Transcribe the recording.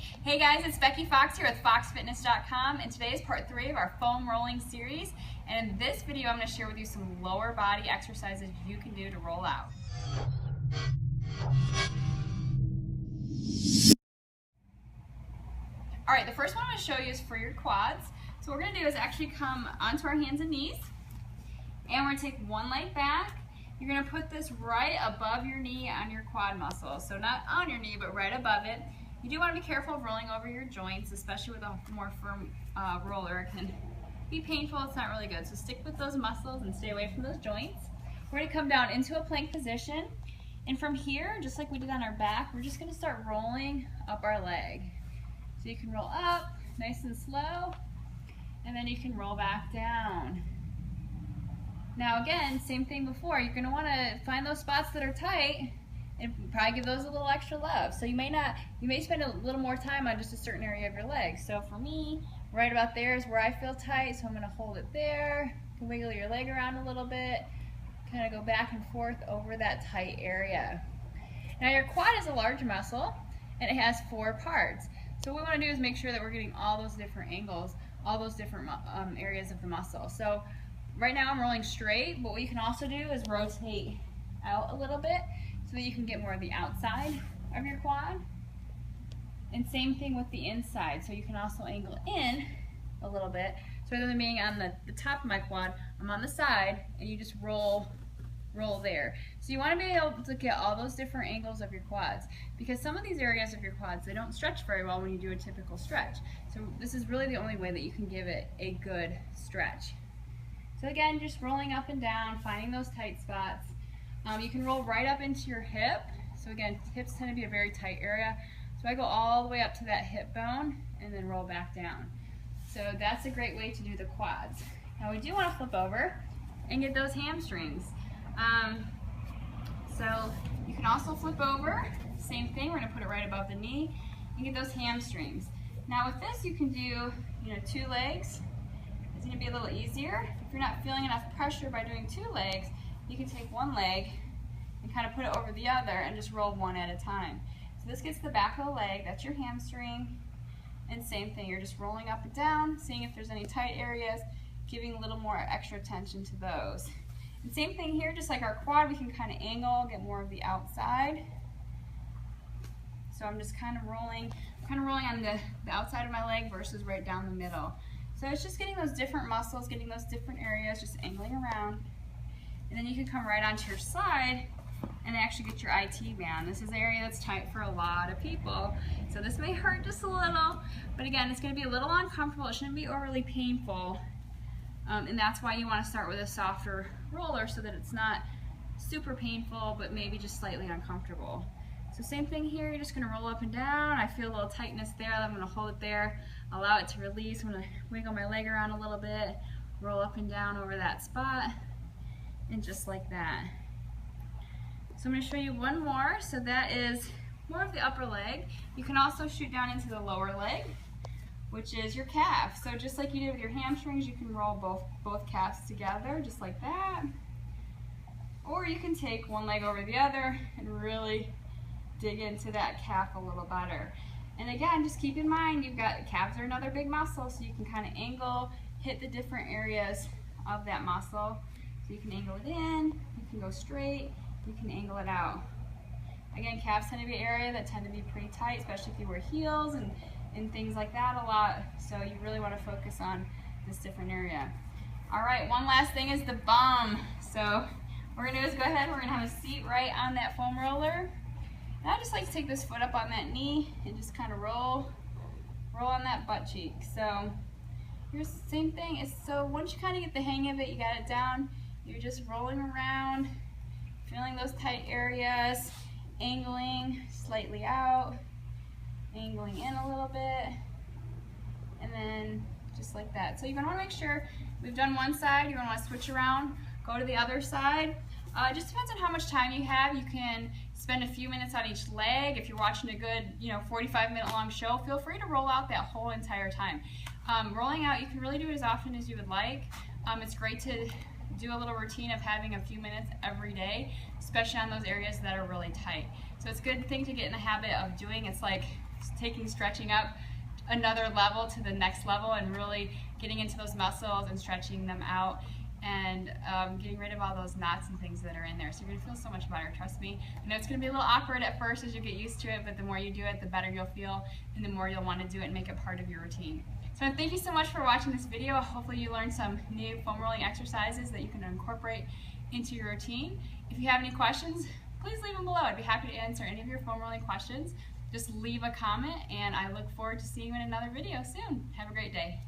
Hey guys, it's Becky Fox here with foxfitness.com, and today is part 3 of our foam rolling series. And in this video I'm going to share with you some lower body exercises you can do to roll out. Alright, the first one I'm going to show you is for your quads. So what we're going to do is actually come onto our hands and knees, and we're going to take one leg back. You're going to put this right above your knee on your quad muscle. So not on your knee, but right above it. You do want to be careful of rolling over your joints, especially with a more firm roller. It can be painful, it's not really good. So stick with those muscles and stay away from those joints. We're going to come down into a plank position. And from here, just like we did on our back, we're just going to start rolling up our leg. So you can roll up, nice and slow, and then you can roll back down. Now again, same thing before, you're going to want to find those spots that are tight and probably give those a little extra love. So you may spend a little more time on just a certain area of your leg. So for me, right about there is where I feel tight, so I'm going to hold it there. You can wiggle your leg around a little bit, kind of go back and forth over that tight area. Now your quad is a large muscle and it has 4 parts. So what we want to do is make sure that we're getting all those different angles, all those different areas of the muscle. So right now I'm rolling straight, but what you can also do is rotate out a little bit so that you can get more of the outside of your quad. And same thing with the inside, so you can also angle in a little bit. So rather than being on the top of my quad, I'm on the side, and you just roll there. So you want to be able to get all those different angles of your quads, because some of these areas of your quads, they don't stretch very well when you do a typical stretch. So this is really the only way that you can give it a good stretch. So again, just rolling up and down, finding those tight spots. You can roll right up into your hip. So again, hips tend to be a very tight area. So I go all the way up to that hip bone and then roll back down. So that's a great way to do the quads. Now we do want to flip over and get those hamstrings. So you can also flip over, same thing, we're going to put it right above the knee and get those hamstrings. Now with this you can do 2 legs. It's going to be a little easier. If you're not feeling enough pressure by doing 2 legs, you can take one leg and kind of put it over the other and just roll one at a time. So this gets the back of the leg, that's your hamstring, and same thing, you're just rolling up and down, seeing if there's any tight areas, giving a little more extra attention to those. And same thing here, just like our quad, we can kind of angle, get more of the outside. So I'm just kind of rolling on the outside of my leg versus right down the middle. So it's just getting those different muscles, getting those different areas, just angling around. And then you can come right onto your side and actually get your IT band. This is an area that's tight for a lot of people. So this may hurt just a little, but again, it's going to be a little uncomfortable. It shouldn't be overly painful. And that's why you want to start with a softer roller so that it's not super painful, but maybe just slightly uncomfortable. So same thing here, you're just going to roll up and down. I feel a little tightness there. I'm going to hold it there, allow it to release. I'm going to wiggle my leg around a little bit, roll up and down over that spot. And just like that. So I'm going to show you one more. So that is more of the upper leg. You can also shoot down into the lower leg, which is your calf. So just like you did with your hamstrings, you can roll both calves together, just like that. Or you can take one leg over the other and really dig into that calf a little better. And again, just keep in mind, calves are another big muscle, so you can kind of angle, hit the different areas of that muscle. So you can angle it in, you can go straight, you can angle it out. Again, calves tend to be an area that tend to be pretty tight, especially if you wear heels and things like that a lot. So you really want to focus on this different area. Alright, one last thing is the bum. So what we're going to do is go ahead, we're going to have a seat right on that foam roller. And I just like to take this foot up on that knee and just kind of roll on that butt cheek. So here's the same thing. So once you kind of get the hang of it, you got it down, you're just rolling around, feeling those tight areas, angling slightly out, angling in a little bit, and then just like that. So you're going to want to make sure we've done one side, you're going to want to switch around, go to the other side. It just depends on how much time you have. You can spend a few minutes on each leg. If you're watching a good 45-minute long show, feel free to roll out that whole entire time. Rolling out, you can really do it as often as you would like. It's great to do a little routine of having a few minutes every day, especially on those areas that are really tight. So it's a good thing to get in the habit of doing. It's like taking stretching up another level to the next level and really getting into those muscles and stretching them out and getting rid of all those knots and things that are in there. So you're going to feel so much better, trust me. I know it's going to be a little awkward at first as you get used to it, but the more you do it, the better you'll feel and the more you'll want to do it and make it part of your routine. So thank you so much for watching this video. Hopefully you learned some new foam rolling exercises that you can incorporate into your routine. If you have any questions, please leave them below. I'd be happy to answer any of your foam rolling questions. Just leave a comment, and I look forward to seeing you in another video soon. Have a great day.